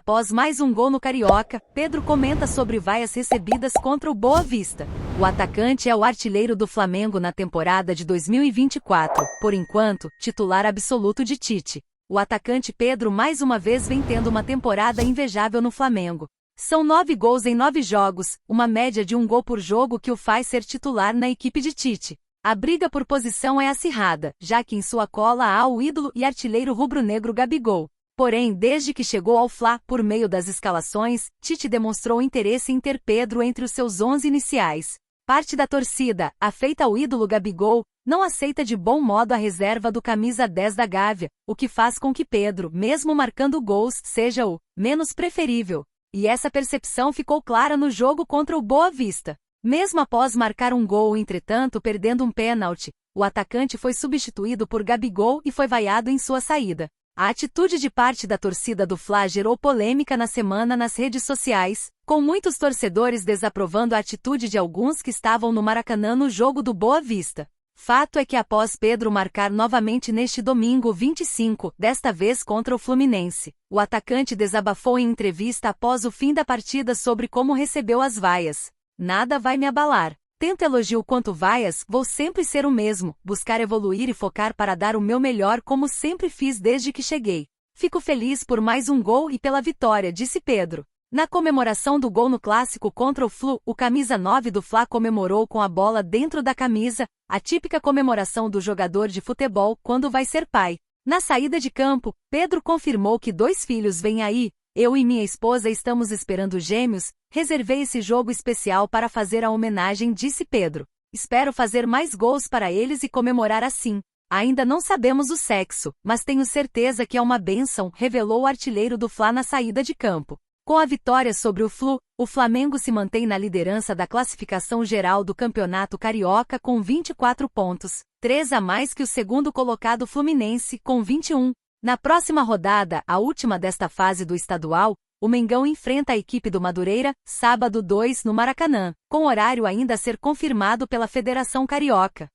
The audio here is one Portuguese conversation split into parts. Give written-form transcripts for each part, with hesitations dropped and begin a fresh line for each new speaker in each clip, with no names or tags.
Após mais um gol no Carioca, Pedro comenta sobre vaias recebidas contra o Boa Vista. O atacante é o artilheiro do Flamengo na temporada de 2024, por enquanto, titular absoluto de Tite. O atacante Pedro mais uma vez vem tendo uma temporada invejável no Flamengo. São 9 gols em 9 jogos, uma média de 1 gol por jogo que o faz ser titular na equipe de Tite. A briga por posição é acirrada, já que em sua cola há o ídolo e artilheiro rubro-negro Gabigol. Porém, desde que chegou ao Fla, por meio das escalações, Tite demonstrou interesse em ter Pedro entre os seus 11 iniciais. Parte da torcida, afeita ao ídolo Gabigol, não aceita de bom modo a reserva do camisa 10 da Gávea, o que faz com que Pedro, mesmo marcando gols, seja o menos preferível. E essa percepção ficou clara no jogo contra o Boa Vista. Mesmo após marcar um gol, entretanto perdendo um pênalti, o atacante foi substituído por Gabigol e foi vaiado em sua saída. A atitude de parte da torcida do Fla gerou polêmica na semana nas redes sociais, com muitos torcedores desaprovando a atitude de alguns que estavam no Maracanã no jogo do Boa Vista. Fato é que após Pedro marcar novamente neste domingo 25, desta vez contra o Fluminense, o atacante desabafou em entrevista após o fim da partida sobre como recebeu as vaias. Nada vai me abalar. Tanto elogio quanto vaias, vou sempre ser o mesmo, buscar evoluir e focar para dar o meu melhor como sempre fiz desde que cheguei. Fico feliz por mais um gol e pela vitória, disse Pedro. Na comemoração do gol no clássico contra o Flu, o camisa 9 do Fla comemorou com a bola dentro da camisa, a típica comemoração do jogador de futebol quando vai ser pai. Na saída de campo, Pedro confirmou que 2 filhos vêm aí. Eu e minha esposa estamos esperando gêmeos, reservei esse jogo especial para fazer a homenagem, disse Pedro. Espero fazer mais gols para eles e comemorar assim. Ainda não sabemos o sexo, mas tenho certeza que é uma bênção, revelou o artilheiro do Fla na saída de campo. Com a vitória sobre o Flu, o Flamengo se mantém na liderança da classificação geral do Campeonato Carioca com 24 pontos, 3 a mais que o segundo colocado Fluminense, com 21. Na próxima rodada, a última desta fase do estadual, o Mengão enfrenta a equipe do Madureira, sábado 2 no Maracanã, com horário ainda a ser confirmado pela Federação Carioca.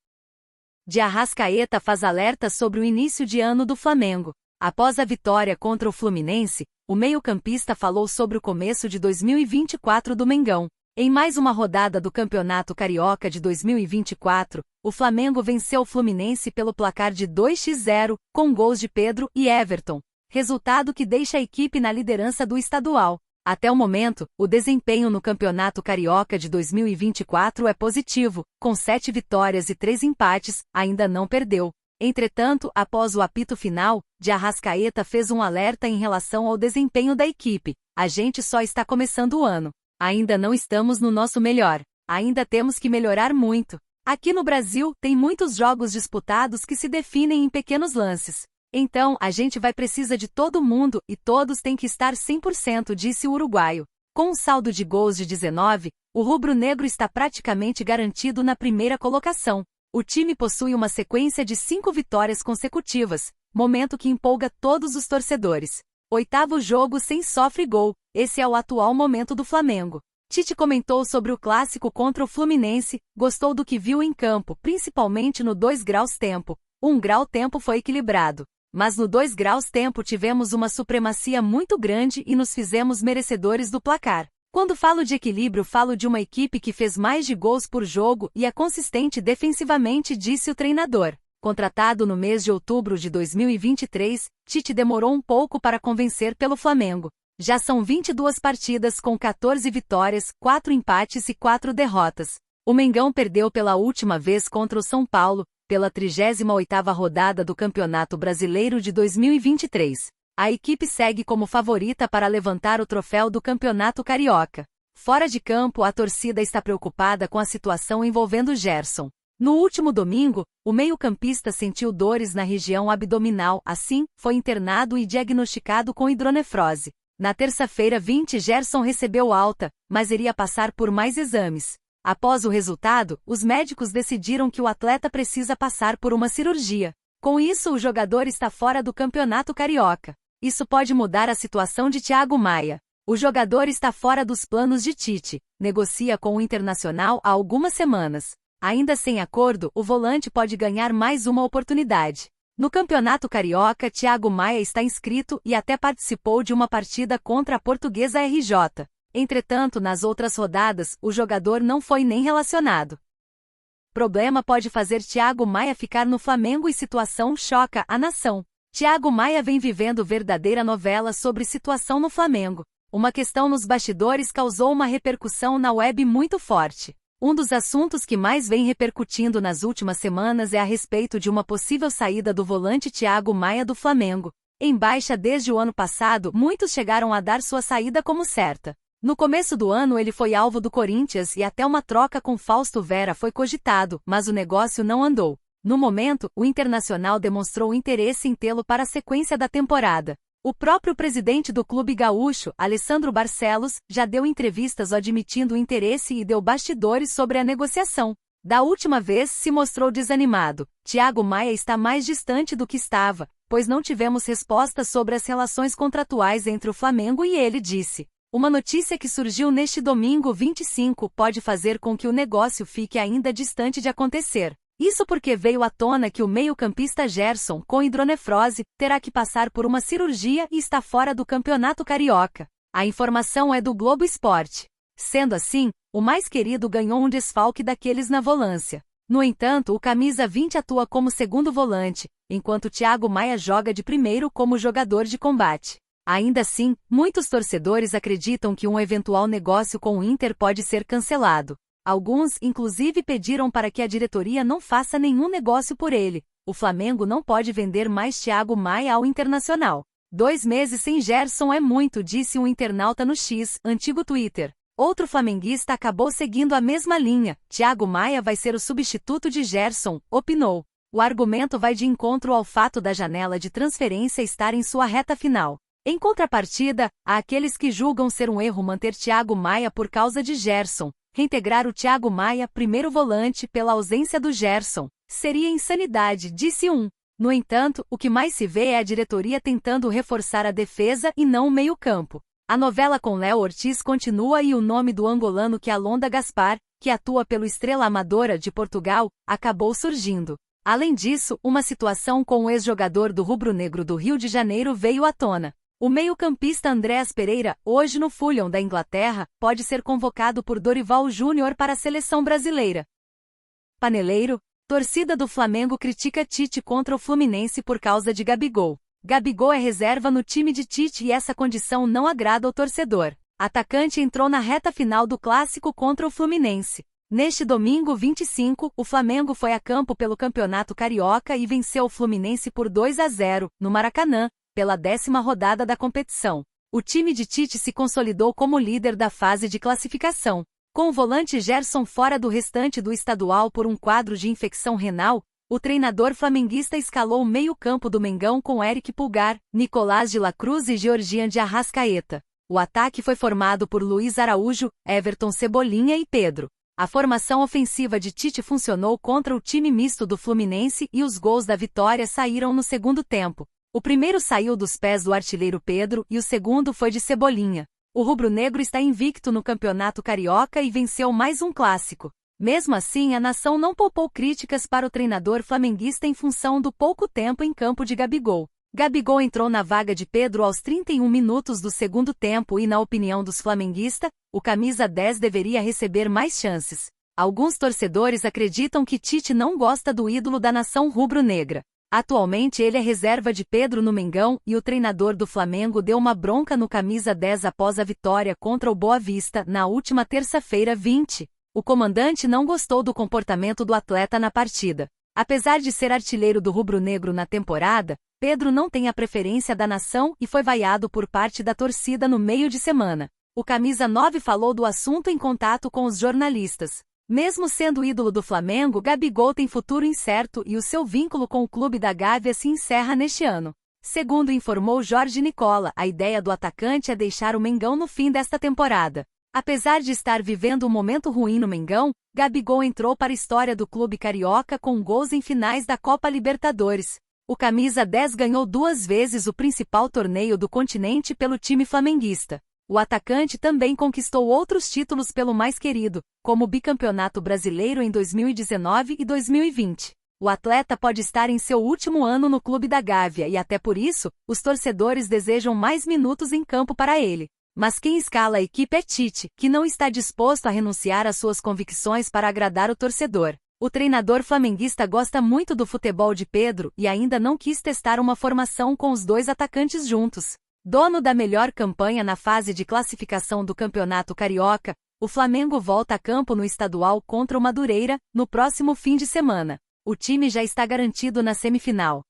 De Arrascaeta faz alerta sobre o início de ano do Flamengo. Após a vitória contra o Fluminense, o meio-campista falou sobre o começo de 2024 do Mengão. Em mais uma rodada do Campeonato Carioca de 2024, o Flamengo venceu o Fluminense pelo placar de 2-0, com gols de Pedro e Everton, resultado que deixa a equipe na liderança do estadual. Até o momento, o desempenho no Campeonato Carioca de 2024 é positivo, com 7 vitórias e 3 empates, ainda não perdeu. Entretanto, após o apito final, de Arrascaeta fez um alerta em relação ao desempenho da equipe. A gente só está começando o ano. Ainda não estamos no nosso melhor. Ainda temos que melhorar muito. Aqui no Brasil, tem muitos jogos disputados que se definem em pequenos lances. Então, a gente vai precisar de todo mundo e todos têm que estar 100%, disse o uruguaio. Com um saldo de gols de 19, o rubro-negro está praticamente garantido na primeira colocação. O time possui uma sequência de 5 vitórias consecutivas, momento que empolga todos os torcedores. 8º jogo sem sofre gol, esse é o atual momento do Flamengo. Tite comentou sobre o clássico contra o Fluminense, gostou do que viu em campo, principalmente no 2 graus tempo. 1 grau tempo foi equilibrado. Mas no 2 graus tempo tivemos uma supremacia muito grande e nos fizemos merecedores do placar. Quando falo de equilíbrio, falo de uma equipe que fez mais de gols por jogo e é consistente defensivamente, disse o treinador. Contratado no mês de outubro de 2023, Tite demorou um pouco para convencer pelo Flamengo. Já são 22 partidas com 14 vitórias, 4 empates e 4 derrotas. O Mengão perdeu pela última vez contra o São Paulo, pela 38ª rodada do Campeonato Brasileiro de 2023. A equipe segue como favorita para levantar o troféu do Campeonato Carioca. Fora de campo, a torcida está preocupada com a situação envolvendo Gerson. No último domingo, o meio-campista sentiu dores na região abdominal, assim, foi internado e diagnosticado com hidronefrose. Na terça-feira 20, Gerson recebeu alta, mas iria passar por mais exames. Após o resultado, os médicos decidiram que o atleta precisa passar por uma cirurgia. Com isso, o jogador está fora do Campeonato Carioca. Isso pode mudar a situação de Thiago Maia. O jogador está fora dos planos de Tite, negocia com o Internacional há algumas semanas. Ainda sem acordo, o volante pode ganhar mais uma oportunidade. No Campeonato Carioca, Thiago Maia está inscrito e até participou de uma partida contra a Portuguesa RJ. Entretanto, nas outras rodadas, o jogador não foi nem relacionado. Problema pode fazer Thiago Maia ficar no Flamengo e situação choca a nação. Thiago Maia vem vivendo verdadeira novela sobre situação no Flamengo. Uma questão nos bastidores causou uma repercussão na web muito forte. Um dos assuntos que mais vem repercutindo nas últimas semanas é a respeito de uma possível saída do volante Thiago Maia do Flamengo. Em baixa desde o ano passado, muitos chegaram a dar sua saída como certa. No começo do ano ele foi alvo do Corinthians e até uma troca com Fausto Vera foi cogitado, mas o negócio não andou. No momento, o Internacional demonstrou interesse em tê-lo para a sequência da temporada. O próprio presidente do clube gaúcho, Alessandro Barcelos, já deu entrevistas admitindo o interesse e deu bastidores sobre a negociação. Da última vez se mostrou desanimado. Thiago Maia está mais distante do que estava, pois não tivemos respostas sobre as relações contratuais entre o Flamengo e ele disse. Uma notícia que surgiu neste domingo 25 pode fazer com que o negócio fique ainda distante de acontecer. Isso porque veio à tona que o meio-campista Gerson, com hidronefrose, terá que passar por uma cirurgia e está fora do Campeonato Carioca. A informação é do Globo Esporte. Sendo assim, o mais querido ganhou um desfalque daqueles na volância. No entanto, o camisa 20 atua como segundo volante, enquanto Thiago Maia joga de primeiro como jogador de combate. Ainda assim, muitos torcedores acreditam que um eventual negócio com o Inter pode ser cancelado. Alguns, inclusive, pediram para que a diretoria não faça nenhum negócio por ele. O Flamengo não pode vender mais Thiago Maia ao Internacional. 2 meses sem Gerson é muito, disse um internauta no X, antigo Twitter. Outro flamenguista acabou seguindo a mesma linha. Thiago Maia vai ser o substituto de Gerson, opinou. O argumento vai de encontro ao fato da janela de transferência estar em sua reta final. Em contrapartida, há aqueles que julgam ser um erro manter Thiago Maia por causa de Gerson. Reintegrar o Thiago Maia, primeiro volante, pela ausência do Gerson, seria insanidade, disse um. No entanto, o que mais se vê é a diretoria tentando reforçar a defesa e não o meio-campo. A novela com Léo Ortiz continua e o nome do angolano Kialonda Gaspar, que atua pelo Estrela Amadora de Portugal, acabou surgindo. Além disso, uma situação com o ex-jogador do rubro-negro do Rio de Janeiro veio à tona. O meio-campista Andreas Pereira, hoje no Fulham da Inglaterra, pode ser convocado por Dorival Júnior para a seleção brasileira. Paneleiro, torcida do Flamengo critica Tite contra o Fluminense por causa de Gabigol. Gabigol é reserva no time de Tite e essa condição não agrada ao torcedor. Atacante entrou na reta final do clássico contra o Fluminense. Neste domingo 25, o Flamengo foi a campo pelo Campeonato Carioca e venceu o Fluminense por 2-0, no Maracanã, pela 10ª rodada da competição. O time de Tite se consolidou como líder da fase de classificação. Com o volante Gerson fora do restante do estadual por um quadro de infecção renal, o treinador flamenguista escalou o meio-campo do Mengão com Eric Pulgar, Nicolás de la Cruz e Georgian de Arrascaeta. O ataque foi formado por Luiz Araújo, Everton Cebolinha e Pedro. A formação ofensiva de Tite funcionou contra o time misto do Fluminense e os gols da vitória saíram no segundo tempo. O primeiro saiu dos pés do artilheiro Pedro e o segundo foi de Cebolinha. O rubro-negro está invicto no Campeonato Carioca e venceu mais um clássico. Mesmo assim, a nação não poupou críticas para o treinador flamenguista em função do pouco tempo em campo de Gabigol. Gabigol entrou na vaga de Pedro aos 31 minutos do segundo tempo e, na opinião dos flamenguistas, o camisa 10 deveria receber mais chances. Alguns torcedores acreditam que Tite não gosta do ídolo da nação rubro-negra. Atualmente ele é reserva de Pedro no Mengão e o treinador do Flamengo deu uma bronca no camisa 10 após a vitória contra o Boa Vista na última terça-feira 20. O comandante não gostou do comportamento do atleta na partida. Apesar de ser artilheiro do rubro-negro na temporada, Pedro não tem a preferência da nação e foi vaiado por parte da torcida no meio de semana. O camisa 9 falou do assunto em contato com os jornalistas. Mesmo sendo ídolo do Flamengo, Gabigol tem futuro incerto e o seu vínculo com o clube da Gávea se encerra neste ano. Segundo informou Jorge Nicola, a ideia do atacante é deixar o Mengão no fim desta temporada. Apesar de estar vivendo um momento ruim no Mengão, Gabigol entrou para a história do clube carioca com gols em finais da Copa Libertadores. O camisa 10 ganhou 2 vezes o principal torneio do continente pelo time flamenguista. O atacante também conquistou outros títulos pelo mais querido, como o bicampeonato brasileiro em 2019 e 2020. O atleta pode estar em seu último ano no clube da Gávea e até por isso, os torcedores desejam mais minutos em campo para ele. Mas quem escala a equipe é Tite, que não está disposto a renunciar às suas convicções para agradar o torcedor. O treinador flamenguista gosta muito do futebol de Pedro e ainda não quis testar uma formação com os dois atacantes juntos. Dono da melhor campanha na fase de classificação do Campeonato Carioca, o Flamengo volta a campo no estadual contra o Madureira, no próximo fim de semana. O time já está garantido na semifinal.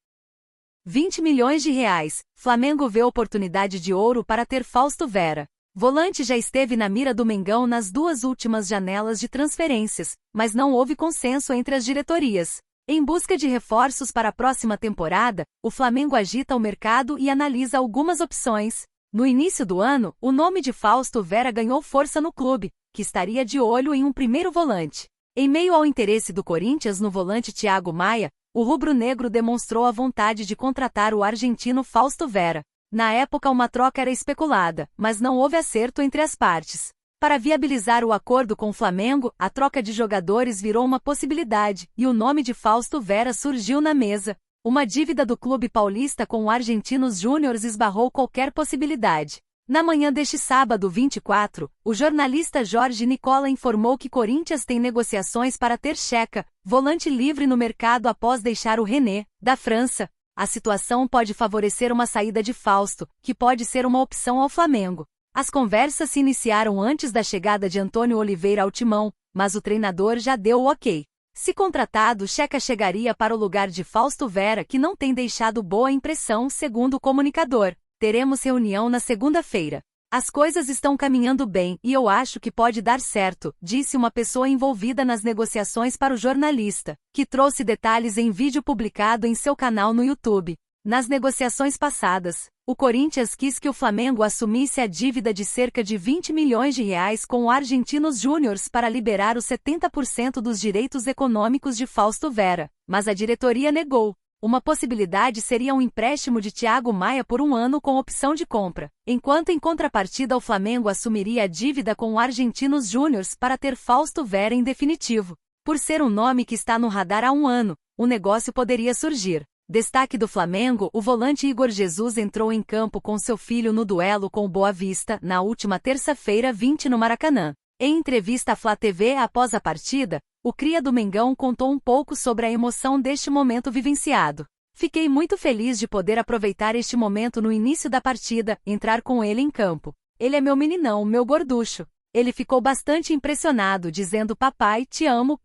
20 milhões de reais. Flamengo vê oportunidade de ouro para ter Fausto Vera. Volante já esteve na mira do Mengão nas duas últimas janelas de transferências, mas não houve consenso entre as diretorias. Em busca de reforços para a próxima temporada, o Flamengo agita o mercado e analisa algumas opções. No início do ano, o nome de Fausto Vera ganhou força no clube, que estaria de olho em um primeiro volante. Em meio ao interesse do Corinthians no volante Thiago Maia, o rubro-negro demonstrou a vontade de contratar o argentino Fausto Vera. Na época uma troca era especulada, mas não houve acerto entre as partes. Para viabilizar o acordo com o Flamengo, a troca de jogadores virou uma possibilidade, e o nome de Fausto Vera surgiu na mesa. Uma dívida do clube paulista com o Argentinos Júniors esbarrou qualquer possibilidade. Na manhã deste sábado 24, o jornalista Jorge Nicola informou que Corinthians tem negociações para ter Checa, volante livre no mercado após deixar o Rennes, da França. A situação pode favorecer uma saída de Fausto, que pode ser uma opção ao Flamengo. As conversas se iniciaram antes da chegada de Antônio Oliveira ao timão, mas o treinador já deu o ok. Se contratado, Checa chegaria para o lugar de Fausto Vera, que não tem deixado boa impressão, segundo o comunicador. Teremos reunião na segunda-feira. As coisas estão caminhando bem e eu acho que pode dar certo, disse uma pessoa envolvida nas negociações para o jornalista, que trouxe detalhes em vídeo publicado em seu canal no YouTube. Nas negociações passadas, o Corinthians quis que o Flamengo assumisse a dívida de cerca de 20 milhões de reais com o Argentinos Júniors para liberar os 70% dos direitos econômicos de Fausto Vera, mas a diretoria negou. Uma possibilidade seria um empréstimo de Thiago Maia por um ano com opção de compra, enquanto em contrapartida o Flamengo assumiria a dívida com o Argentinos Júniors para ter Fausto Vera em definitivo. Por ser um nome que está no radar há um ano, o negócio poderia surgir. Destaque do Flamengo, o volante Igor Jesus entrou em campo com seu filho no duelo com o Boa Vista, na última terça-feira 20 no Maracanã. Em entrevista à Flá TV após a partida, o cria do Mengão contou um pouco sobre a emoção deste momento vivenciado. Fiquei muito feliz de poder aproveitar este momento no início da partida, entrar com ele em campo. Ele é meu meninão, meu gorducho. Ele ficou bastante impressionado, dizendo papai, te amo,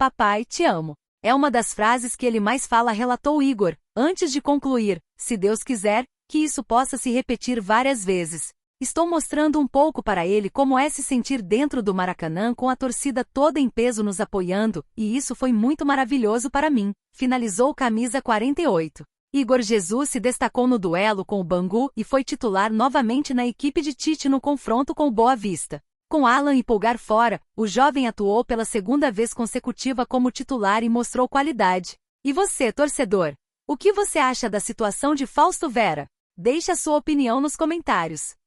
É uma das frases que ele mais fala, relatou Igor, antes de concluir, se Deus quiser, que isso possa se repetir várias vezes. Estou mostrando um pouco para ele como é se sentir dentro do Maracanã com a torcida toda em peso nos apoiando, e isso foi muito maravilhoso para mim, finalizou camisa 48. Igor Jesus se destacou no duelo com o Bangu e foi titular novamente na equipe de Tite no confronto com o Boa Vista. Com Alan e Pulgar fora, o jovem atuou pela segunda vez consecutiva como titular e mostrou qualidade. E você, torcedor? O que você acha da situação de Fausto Vera? Deixe a sua opinião nos comentários.